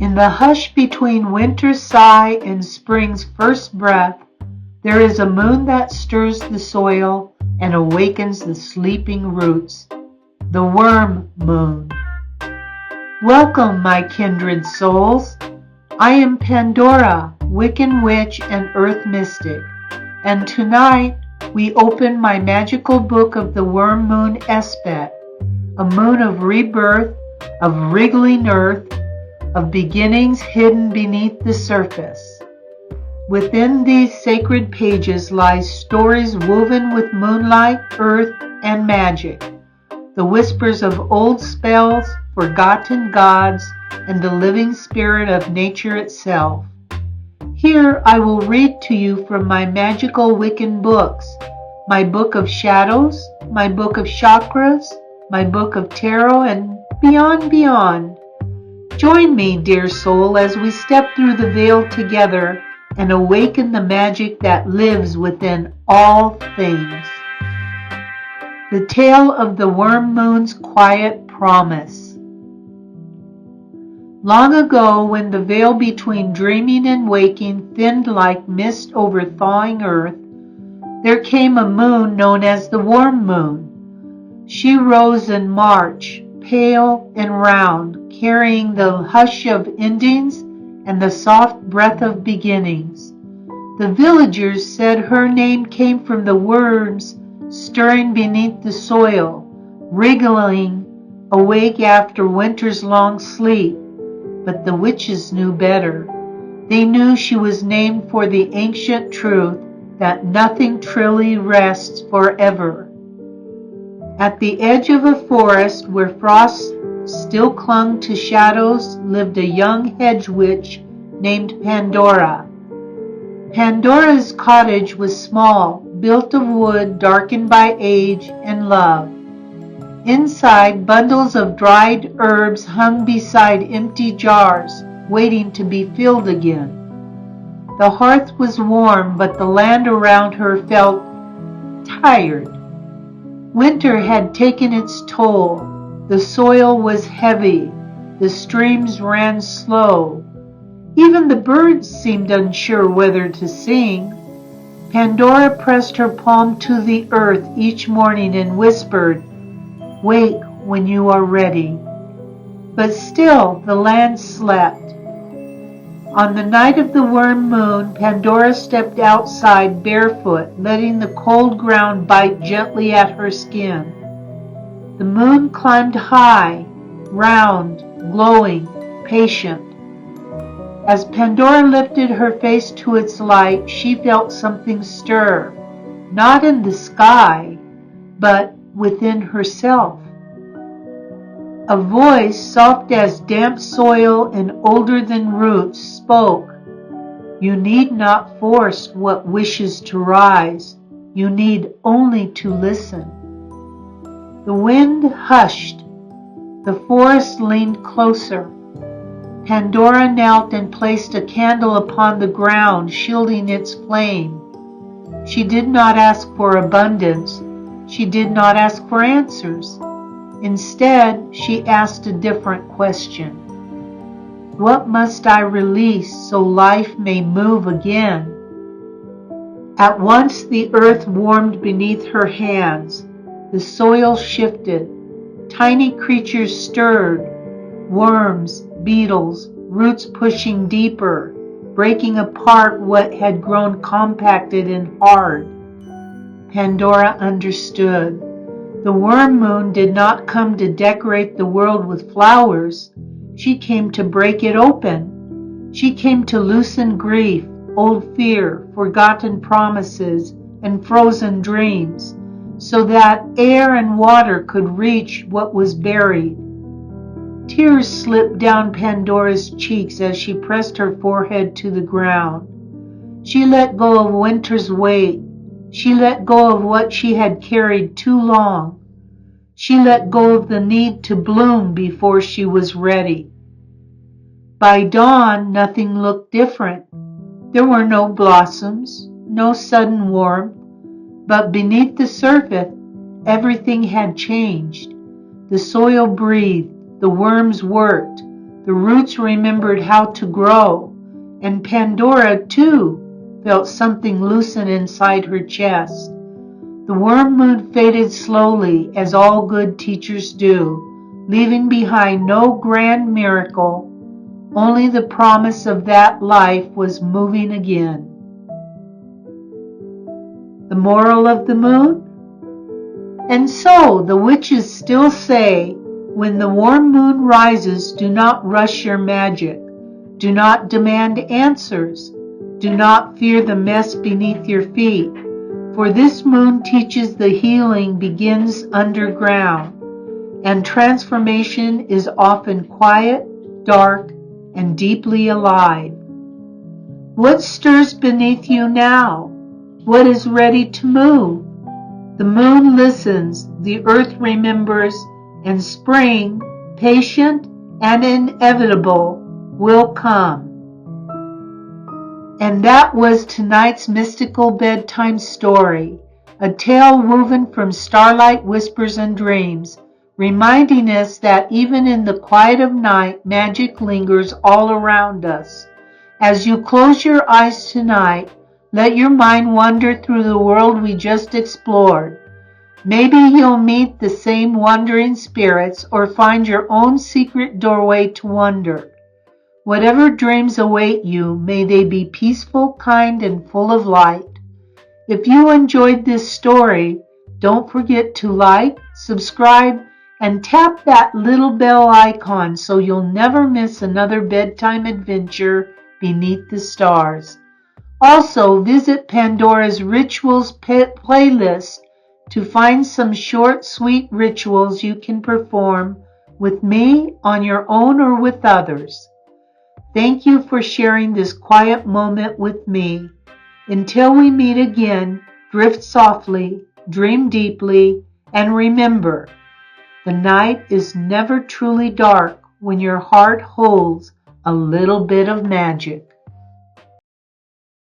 In the hush between winter's sigh and spring's first breath, there is a moon that stirs the soil and awakens the sleeping roots, the worm moon. Welcome, my kindred souls. I am Pandora, Wiccan witch and earth mystic, and tonight we open my magical book of the worm moon ESBAT, a moon of rebirth, of wriggling earth, of beginnings hidden beneath the surface. Within these sacred pages lie stories woven with moonlight, earth, and magic, the whispers of old spells, forgotten gods, and the living spirit of nature itself. Here I will read to you from my magical Wiccan books, my book of shadows, my book of chakras, my book of tarot, and beyond. Join me, dear soul, as we step through the veil together and awaken the magic that lives within all things. The tale of the worm moon's quiet promise. Long ago, when the veil between dreaming and waking thinned like mist over thawing earth, there came a moon known as the worm moon. She rose in March, pale and round, carrying the hush of endings and the soft breath of beginnings. The villagers said her name came from the worms stirring beneath the soil, wriggling awake after winter's long sleep. But the witches knew better. They knew she was named for the ancient truth that nothing truly rests forever. At the edge of a forest where frost still clung to shadows lived a young hedge witch named Pandora. Pandora's cottage was small, built of wood darkened by age and love. Inside, bundles of dried herbs hung beside empty jars, waiting to be filled again. The hearth was warm, but the land around her felt tired. Winter had taken its toll. The soil was heavy. The streams ran slow. Even the birds seemed unsure whether to sing. Pandora pressed her palm to the earth each morning and whispered, "Wake when you are ready." But still the land slept. On the night of the worm moon, Pandora stepped outside barefoot, letting the cold ground bite gently at her skin. The moon climbed high, round, glowing, patient. As Pandora lifted her face to its light, she felt something stir, not in the sky, but within herself. A voice, soft as damp soil and older than roots, spoke. "You need not force what wishes to rise. You need only to listen." The wind hushed. The forest leaned closer. Pandora knelt and placed a candle upon the ground, shielding its flame. She did not ask for abundance. She did not ask for answers. Instead, she asked a different question. What must I release so life may move again? At once the earth warmed beneath her hands. The soil shifted. Tiny creatures stirred. Worms, beetles, roots pushing deeper, breaking apart what had grown compacted and hard. Pandora understood. The worm moon did not come to decorate the world with flowers. She came to break it open. She came to loosen grief, old fear, forgotten promises, and frozen dreams, so that air and water could reach what was buried. Tears slipped down Pandora's cheeks as she pressed her forehead to the ground. She let go of winter's weight. She let go of what she had carried too long. She let go of the need to bloom before she was ready. By dawn, nothing looked different. There were no blossoms, no sudden warmth, but beneath the surface, everything had changed. The soil breathed, the worms worked, The roots remembered how to grow, and Pandora, too, felt something loosen inside her chest. The worm moon faded slowly, as all good teachers do, leaving behind no grand miracle, only the promise of that life was moving again. The moral of the moon? And so the witches still say, when the warm moon rises, do not rush your magic. Do not demand answers. Do not fear the mess beneath your feet, for this moon teaches the healing begins underground, and transformation is often quiet, dark, and deeply alive. What stirs beneath you now? What is ready to move? The moon listens, the earth remembers, and spring, patient and inevitable, will come. And that was tonight's mystical bedtime story, a tale woven from starlight whispers and dreams, reminding us that even in the quiet of night, magic lingers all around us. As you close your eyes tonight, let your mind wander through the world we just explored. Maybe you'll meet the same wandering spirits or find your own secret doorway to wonder. Whatever dreams await you, may they be peaceful, kind, and full of light. If you enjoyed this story, don't forget to like, subscribe, and tap that little bell icon so you'll never miss another bedtime adventure beneath the stars. Also, visit Pandora's Rituals playlist to find some short, sweet rituals you can perform with me, on your own, or with others. Thank you for sharing this quiet moment with me. Until we meet again, drift softly, dream deeply, and remember, the night is never truly dark when your heart holds a little bit of magic.